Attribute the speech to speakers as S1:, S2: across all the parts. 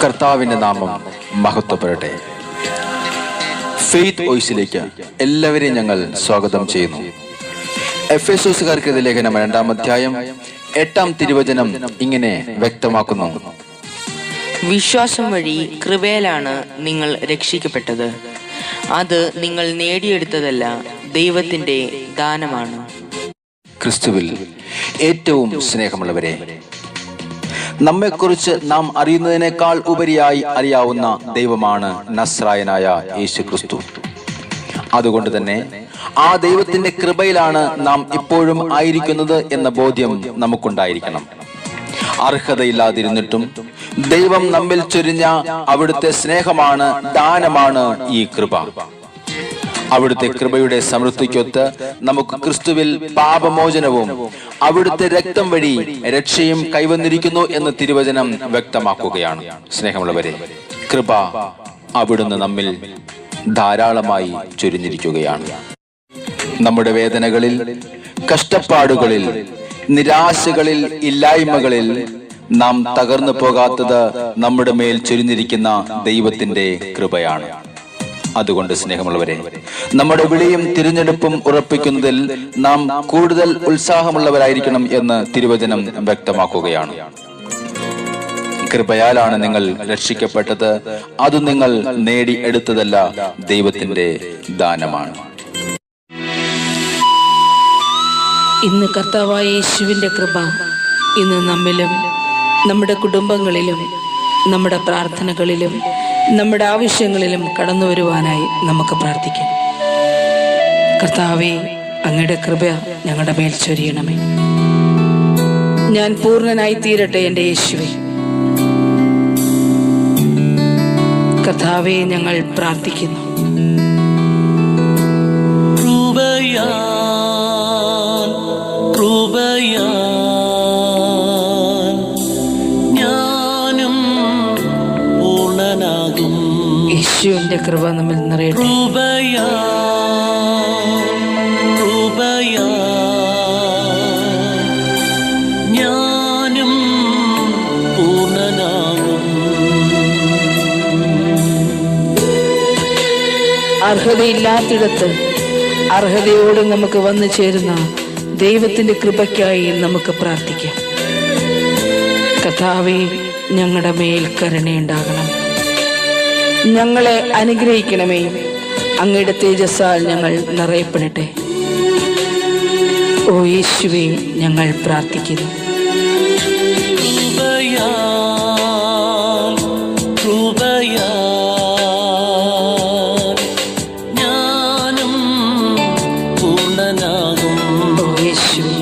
S1: കർത്താവിന്റെ നാമം മഹത്വപ്പെടട്ടെ. ഫെയ്ത്ത് വോയിസിലേക്ക് എല്ലാവരെയും ഞങ്ങൾ സ്വാഗതം ചെയ്യുന്നു. എഫെസോസുകാർക്കെതിരെ ലേഖനം 2-ാം അധ്യായം 8-ാം തിരുവചനം ഇങ്ങനെ വ്യക്തമാക്കുന്നു:
S2: വിശ്വാസം വഴി കൃപയാലാണ് നിങ്ങൾ രക്ഷിക്കപ്പെട്ടത്. അത് നിങ്ങൾ നേടിയെടുത്തതല്ല, ദൈവത്തിന്റെ ദാനമാണ്.
S1: ക്രിസ്തുവിൽ ഏറ്റവും സ്നേഹമുള്ളവരെ, നമ്മെക്കുറിച്ച് നാം അറിയുന്നതിനേക്കാൾ ഉപരിയായി അറിയാവുന്ന ദൈവമാണ് നസ്രായനായ യേശു ക്രിസ്തു. അതുകൊണ്ട് തന്നെ ആ ദൈവത്തിന്റെ കൃപയിലാണ് നാം ഇപ്പോഴും ആയിരിക്കുന്നത് എന്ന ബോധ്യം നമുക്കുണ്ടായിരിക്കണം. അർഹതയില്ലാതിരുന്നിട്ടും ദൈവം നമ്മിൽ ചൊരിഞ്ഞ അവിടുത്തെ സ്നേഹമാണ്, ദാനമാണ് ഈ കൃപ. അവിടുത്തെ കൃപയുടെ സമൃദ്ധിക്കൊത്ത് നമുക്ക് ക്രിസ്തുവിൽ പാപമോചനവും അവിടുത്തെ രക്തം വഴി രക്ഷയും കൈവന്നിരിക്കുന്നു എന്ന് തിരുവചനം വ്യക്തമാക്കുകയാണ്. സ്നേഹമുള്ളവരെ, കൃപ അവിടുന്ന് നമ്മിൽ ധാരാളമായി ചൊരിഞ്ഞിരിക്കുകയാണ്. നമ്മുടെ വേദനകളിൽ, കഷ്ടപ്പാടുകളിൽ, നിരാശകളിൽ, ഇല്ലായ്മകളിൽ നാം തകർന്നു പോകാത്തത് നമ്മുടെ മേൽ ചൊരിഞ്ഞിരിക്കുന്ന ദൈവത്തിന്റെ കൃപയാണ്. അതുകൊണ്ട് സ്നേഹമുള്ളവരെ, നമ്മുടെ വിളിയും തിരഞ്ഞെടുപ്പും ഉറപ്പിക്കുന്നതിൽ നാം കൂടുതൽ ഉത്സാഹമുള്ളവരായിരിക്കണം എന്ന് തിരുവചനം വ്യക്തമാക്കുകയാണ്. കൃപയാലാണ് നിങ്ങൾ രക്ഷിക്കപ്പെട്ടത്. അത് നിങ്ങൾ നേടിയെടുത്തതല്ല, ദൈവത്തിന്റെ ദാനമാണ്.
S3: ഇന്ന് കർത്താവായ യേശുവിന്റെ കൃപ ഇന്ന് നമ്മിലും, നമ്മുടെ കുടുംബങ്ങളിലും, നമ്മുടെ പ്രാർത്ഥനകളിലും, നമ്മുടെ ആവശ്യങ്ങളിലും കടന്നു വരുവാനായി നമുക്ക് പ്രാർത്ഥിക്കാം. കർത്താവേ, അങ്ങയുടെ കൃപ ഞങ്ങളുടെ മേൽ ചൊരിയണമേ. ഞാൻ പൂർണ്ണനായി തീരട്ടെ എൻ്റെ യേശുവേ. കർത്താവേ, ഞങ്ങൾ പ്രാർത്ഥിക്കുന്നു. യേശുവിന്റെ കൃപ നമ്മിൽ നിറയട്ടെ.
S4: ഞാനും പൂർണ്ണനാകും.
S3: അർഹതയില്ലാത്തിടത്ത് അർഹതയോട് നമുക്ക് വന്നു ചേരുന്ന ദൈവത്തിന്റെ കൃപയ്ക്കായി നമുക്ക് പ്രാർത്ഥിക്കാം. കർത്താവേ, ഞങ്ങളുടെ മേൽ കരുണയുണ്ടാകണം. ഞങ്ങളെ അനുഗ്രഹിക്കണമേ. അങ്ങയുടെ തേജസ്സാൽ ഞങ്ങൾ നിറയപ്പെടട്ടെ. ഓ യേശുവേ, ഞങ്ങൾ പ്രാർത്ഥിക്കുന്നു.
S4: ഞാനും പൂർണ്ണനാകും.
S3: ഓ യേശുവേ,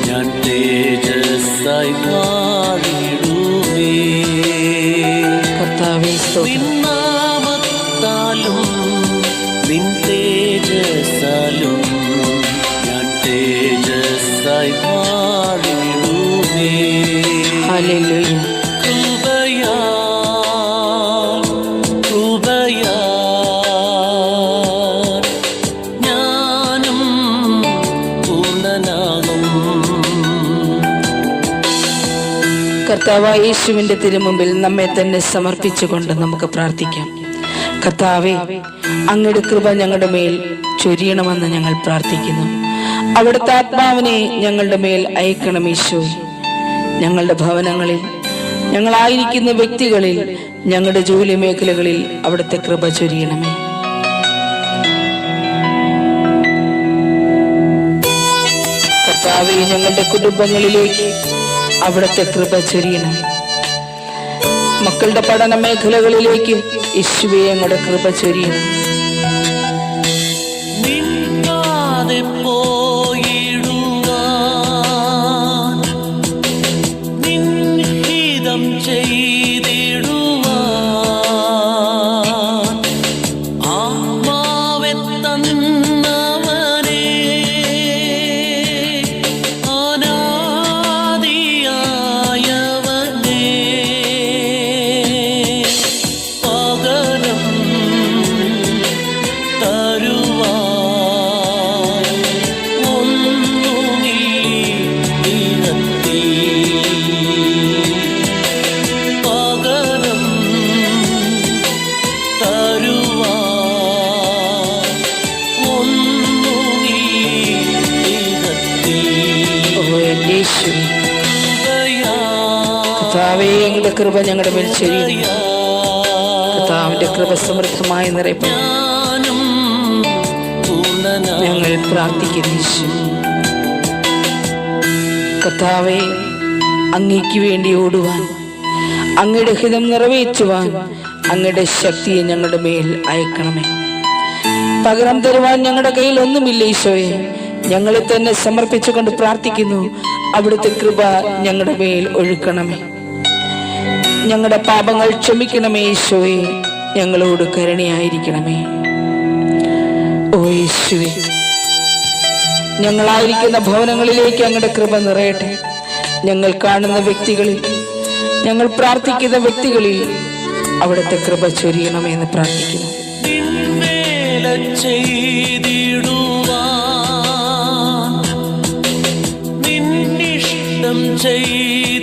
S4: ഞാൻ തേജസ്സായി മാറിയിടുമേ.
S3: കർത്താവേ,
S4: നിൻ നാമത്താലും നിൻ തേജസ്സാലും ഞാൻ തേജസ്സായി മാറിയിടുമേ.
S3: ഹല്ലേലൂയ. കർത്താവായ യേശുവിന്റെ തിരുമുമ്പിൽ നമ്മെ തന്നെ സമർപ്പിച്ചുകൊണ്ട് നമുക്ക് പ്രാർത്ഥിക്കാം. കർത്താവേ, അങ്ങയുടെ കൃപ ഞങ്ങളുടെ മേൽ ചൊരിയണമെന്ന് ഞങ്ങൾ പ്രാർത്ഥിക്കുന്നു. അവിടുത്തെ ആത്മാവിനെ ഞങ്ങളുടെ മേൽ അയക്കണം ഈശോ. ഞങ്ങളുടെ ഭവനങ്ങളിൽ, ഞങ്ങളായിരിക്കുന്ന വ്യക്തികളിൽ, ഞങ്ങളുടെ ജോലി മേഖലകളിൽ അവിടുത്തെ കൃപ ചൊരിയണമേ. കർത്താവേ, ഞങ്ങളുടെ കുടുംബങ്ങളിലേക്ക് അവിടുത്തെ കൃപ ചൊരിയണം. മക്കളുടെ പഠന മേഖലകളിലേക്ക് യേശുവേ അങ്ങയുടെ കൃപ ചൊരിയണം.
S4: പോയിടുവാൻ
S3: കർത്താവേ, അങ്ങയുടെ കൃപ ഞങ്ങളുടെ മേൽ ചൊരിയണം. കർത്താവിന്റെ കൃപ സമൃദ്ധമായി നിറയപ്പെടും. ഞങ്ങൾ പ്രാർത്ഥിക്കുന്നു. കർത്താവേ, അങ്ങയ്ക്ക് വേണ്ടി ഓടുവാൻ, അങ്ങയുടെ ഹിതം നിറവേറ്റുവാൻ അങ്ങയുടെ ശക്തിയെ ഞങ്ങളുടെ മേൽ അയക്കണമേ. പകരം തരുവാൻ ഞങ്ങളുടെ കയ്യിൽ ഒന്നുമില്ല ഈശോയെ. ഞങ്ങളെ തന്നെ സമർപ്പിച്ചുകൊണ്ട് പ്രാർത്ഥിക്കുന്നു. അവിടുത്തെ കൃപ ഞങ്ങളുടെ മേൽ ഒഴുക്കണമേ. ഞങ്ങളുടെ പാപങ്ങൾ ക്ഷമിക്കണമേ ഈശോയെ. ഞങ്ങളോട് കരുണയായിരിക്കണമേ. ഓ യേശുവേ, ഞങ്ങളായിരിക്കുന്ന ഭവനങ്ങളിലേക്ക് അങ്ങയുടെ കൃപ നിറയട്ടെ. ഞങ്ങൾ കാണുന്ന വ്യക്തികളിൽ, ഞങ്ങൾ പ്രാർത്ഥിക്കുന്ന വ്യക്തികളിൽ അവിടുത്തെ കൃപ ചൊരിയണമെന്ന് പ്രാർത്ഥിക്കുന്നു.
S4: നിന്നിഷ്ടം ചെയ്തിടുവാൻ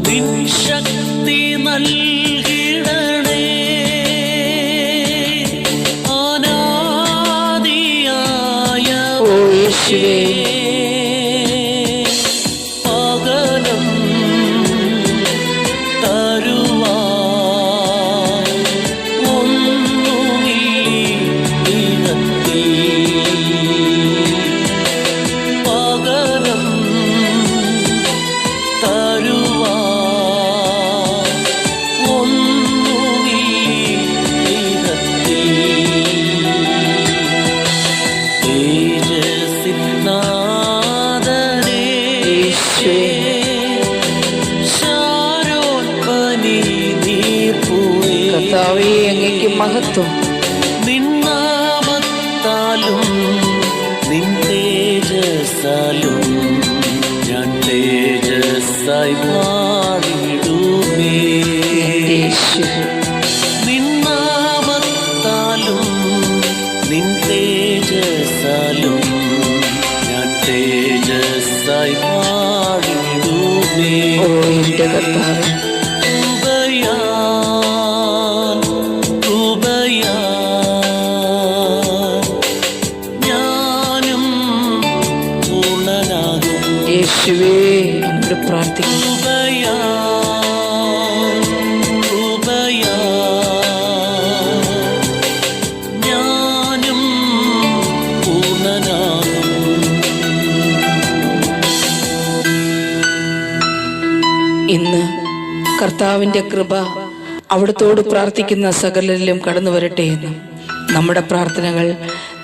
S4: നിൻ ശക്തി നൽകിടണേ. അനാദിയായ
S3: ഓ യേശുവേ,
S4: പകരം തരുവാൻ ഒന്നുമില്ലീ. പകരം തരുവാൻ ഒന്നുമില്ലീ. തേജസ്സിനാഥനേ, ശാരോൽപ്പനി നീർപ്പൂവേ,
S3: കർത്താവേ, അങ്ങയ്ക്ക് മഹത്വം.
S4: നിന്നാമത്താലും നിൻ തേജസ്സാലും ഞാൻ തേജസ്സായി മാറിടുമേ.
S3: യേശുവേ,
S4: നിന്നാമത്താലും നിൻ തേജസ്സാലും ഞാൻ തേജസ്സായി മാറിടുമേ.
S3: ഓ എന്റെ കർത്താവേ, യേശുവേ, അങ്ങോട്ട് പ്രാർത്ഥിക്കുന്നു. ഇന്ന് കർത്താവിന്റെ കൃപ അവിടുത്തോട് പ്രാർത്ഥിക്കുന്ന സകലരിലും കടന്നു വരട്ടെ എന്നും നമ്മുടെ പ്രാർത്ഥനകൾ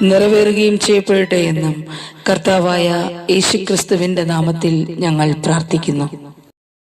S3: നിറവേറുകയും ചെയ്യപ്പെടട്ടെ എന്നും കർത്താവായ യേശുക്രിസ്തുവിന്റെ നാമത്തിൽ ഞങ്ങൾ പ്രാർത്ഥിക്കുന്നു.